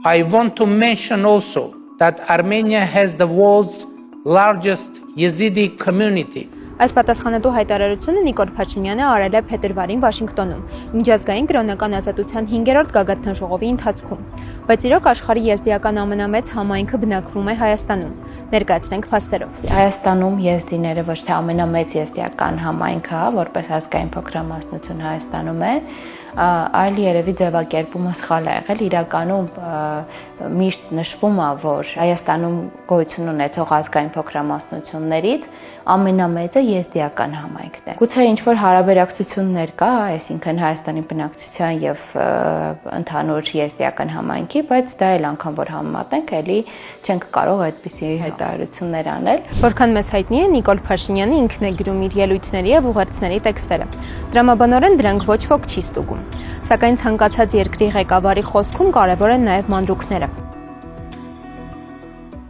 I want to mention also that Armenia has the world's largest Yazidi community. Այս պատասխանատու հայտարարությունը Նիկոլ Փաշինյանը արել է փետրվարին Վաշինգտոնում, միջազգային կրոնական ազատության 5-րդ գագաթնաժողովի ընթացքում, բայց իրոք աշխարհի եզդիական ամենամեծ համայնքը բնակվում է Հայաստանում։ Ներկայացնենք փաստերով։ Հայաստանում եզդիները ոչ թե ամենամեծ եզդիական համայնքը, որպես ազգային փոքրամասնություն Հայաստանում է, այլ երևի ձևակերպումը սխալ է եղել, իրականում միշտ նշվում է, որ Հայաստանում գոյություն ունեցող ազգային փոքրամասնություններից ամենամեծը եզդիական համայնքն է։ Գուցե ինչ-որ հարաբերակցություններ կա, այսինքն Հայաստանի բնակչության եւ ընդհանուր եզդիական համայնքի, բայց դա էլ անգամ որ համեմատենք, էլի չենք կարող այդպիսի հայտարարություններ անել։ Որքան մեզ հայտնի է, Նիկոլ Փաշինյանը ինքն է գրում իր ելույթների եւ ուղերձների տեքստերը։ Տրամաբանորեն դրանք ոչ ոք չի ստուգում։ Սակայն ցանկացած երկրի ղեկավարի խոսքում կարևոր են նաեւ մանրուքները։